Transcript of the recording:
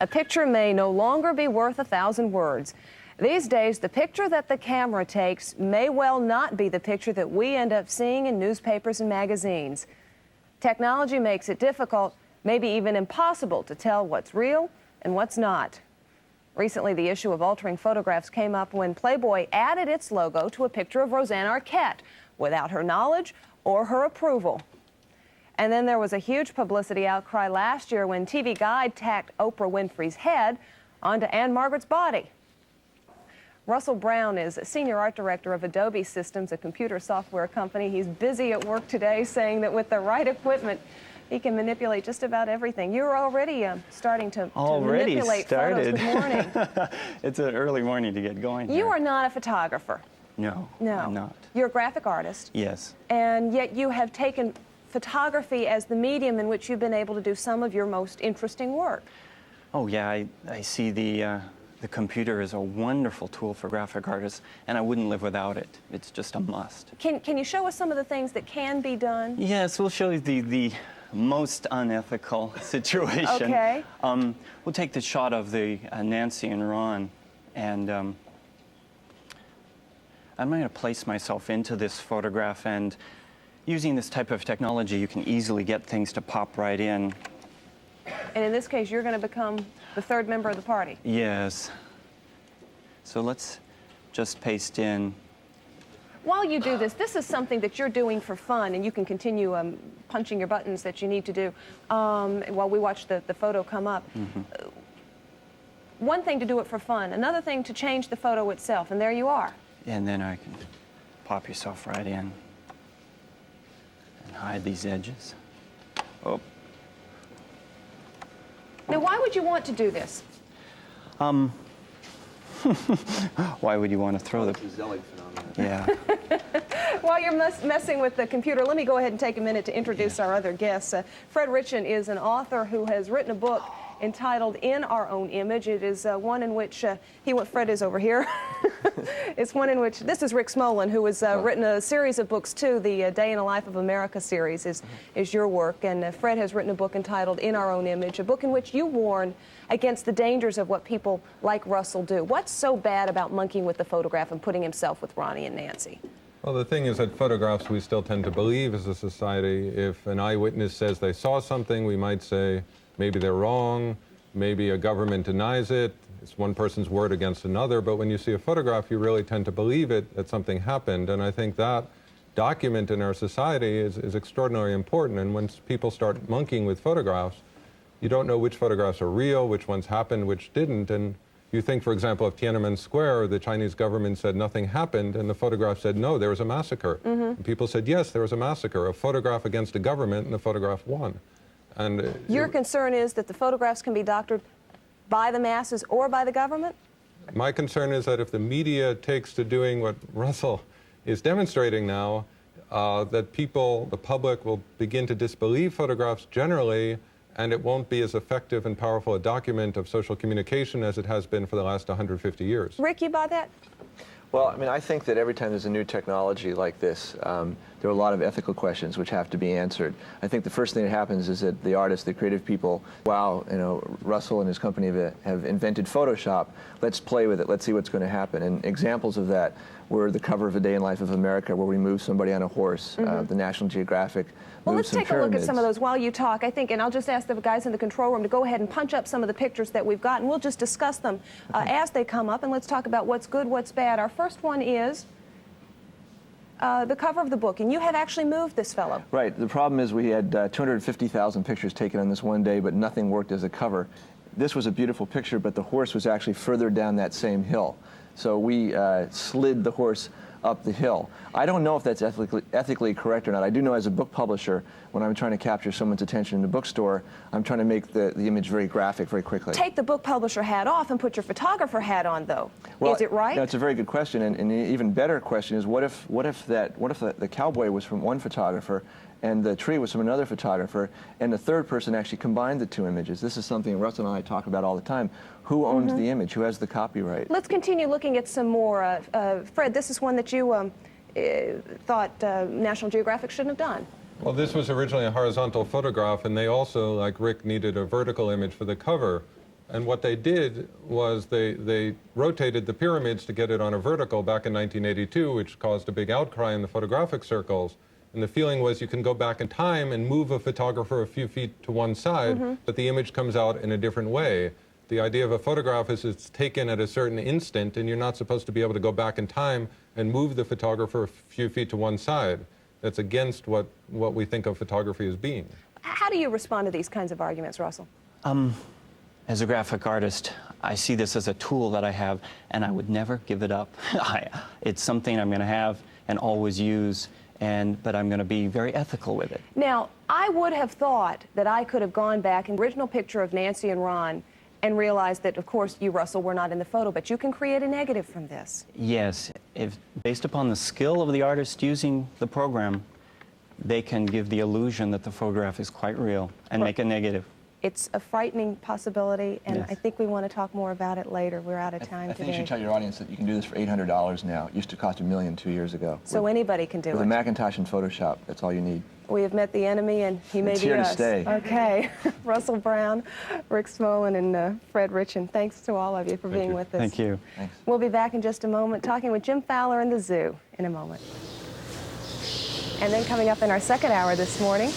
A picture may no longer be worth 1,000 words. These days, the picture that the camera takes may well not be the picture that we end up seeing in newspapers and magazines. Technology makes it difficult, maybe even impossible, to tell what's real and what's not. Recently, the issue of altering photographs came up when Playboy added its logo to a picture of Rosanna Arquette without her knowledge or her approval. And then there was a huge publicity outcry last year when TV Guide tacked Oprah Winfrey's head onto Anne Margaret's body. Russell Brown is Senior Art Director of Adobe Systems, a computer software company. He's busy at work today saying that with the right equipment, he can manipulate just about everything. You're already starting to manipulate photos. Good morning. It's an early morning to get going You are not a photographer. No, No. I'm not. You're a graphic artist. Yes. And yet you have taken photography as the medium in which you've been able to do some of your most interesting work. Oh, yeah, I see the computer is a wonderful tool for graphic artists, and I wouldn't live without it. It's just a must. Can you show us some of the things that can be done? Yes, we'll show you the most unethical situation. Okay. We'll take the shot of the Nancy and Ron, and I'm going to place myself into this photograph, and using this type of technology, you can easily get things to pop right in. And in this case, you're going to become the third member of the party. Yes. So let's just paste in. While you do this, this is something that you're doing for fun, and you can continue punching your buttons that you need to do while we watch the photo come up. Mm-hmm. One thing to do it for fun, another thing to change the photo itself, and there you are. And then I can pop yourself right in and hide these edges. Oh. Now, why would you want to do this? Why would you want to throw the... Zelig phenomenon. Yeah. While you're messing with the computer, let me go ahead and take a minute to introduce our other guests. Fred Ritchin is an author who has written a book entitled In Our Own Image. It is one in which Fred is over here. It's one in which, this is Rick Smolin, who has written a series of books too. The Day in the Life of America series is your work, and Fred has written a book entitled In Our Own Image, a book in which you warn against the dangers of what people like Russell do. What's so bad about monkeying with the photograph and putting himself with Ronnie and Nancy? Well, the thing is that photographs we still tend to believe as a society. If an eyewitness says they saw something, we might say maybe they're wrong, maybe a government denies it, it's one person's word against another, but when you see a photograph, you really tend to believe it, that something happened, and I think that document in our society is extraordinarily important, and when people start monkeying with photographs, you don't know which photographs are real, which ones happened, which didn't, and you think, for example, of Tiananmen Square, the Chinese government said nothing happened, and the photograph said, no, there was a massacre. Mm-hmm. And people said, yes, there was a massacre, a photograph against a government, and the photograph won. And your concern is that the photographs can be doctored by the masses or by the government? My concern is that if the media takes to doing what Russell is demonstrating now, that people, the public, will begin to disbelieve photographs generally, and it won't be as effective and powerful a document of social communication as it has been for the last 150 years. Rick, you buy that? Well, I mean, I think that every time there's a new technology like this, there are a lot of ethical questions which have to be answered. I think the first thing that happens is that the artists, the creative people, wow, you know, Russell and his company have invented Photoshop. Let's play with it. Let's see what's going to happen. And examples of that were the cover of A Day in the Life of America, where we moved somebody on a horse. The National Geographic. Well, let's take a look at some of those while you talk, I think, and I'll just ask the guys in the control room to go ahead and punch up some of the pictures that we've got, and we'll just discuss them as they come up, and let's talk about what's good, what's bad. Our first one is the cover of the book, and you have actually moved this fellow. Right. The problem is we had 250,000 pictures taken on this one day, but nothing worked as a cover. This was a beautiful picture, but the horse was actually further down that same hill. So we slid the horse up the hill. I don't know if that's ethically correct or not. I do know as a book publisher, when I'm trying to capture someone's attention in a bookstore, I'm trying to make the image very graphic very quickly. Take the book publisher hat off and put your photographer hat on, though. Well, is it right? That's a very good question, and an even better question is what if the cowboy was from one photographer and the tree was from another photographer, and the third person actually combined the two images? This is something Russell and I talk about all the time. Who owns the image? Who has the copyright? Let's continue looking at some more. Fred, this is one that you thought National Geographic shouldn't have done. Well, this was originally a horizontal photograph, and they also, like Rick, needed a vertical image for the cover. And what they did was they rotated the pyramids to get it on a vertical back in 1982, which caused a big outcry in the photographic circles. And the feeling was you can go back in time and move a photographer a few feet to one side, but the image comes out in a different way. The idea of a photograph is it's taken at a certain instant, and you're not supposed to be able to go back in time and move the photographer a few feet to one side. That's against what we think of photography as being. How do you respond to these kinds of arguments, Russell? As a graphic artist, I see this as a tool that I have, and I would never give it up. It's something I'm going to have and always use, but I'm going to be very ethical with it. Now, I would have thought that I could have gone back in the original picture of Nancy and Ron and realized that, of course, you, Russell, were not in the photo, but you can create a negative from this. Yes, based upon the skill of the artist using the program, they can give the illusion that the photograph is quite real and make a negative. It's a frightening possibility, and Yes. I think we want to talk more about it later. We're out of time I think you today. should tell your audience that you can do this for $800 now. It used to cost $1 million 2 years ago. So anybody can do With a it. Macintosh and Photoshop, that's all you need. We have met the enemy, and he may It's be here to us. stay. Okay. Russell Brown, Rick Smolin, and Fred Ritchin, thanks to all of you for being you. with us. Thank you. Thanks. We'll be back in just a moment talking with Jim Fowler in the zoo in a moment. And then coming up in our second hour this morning,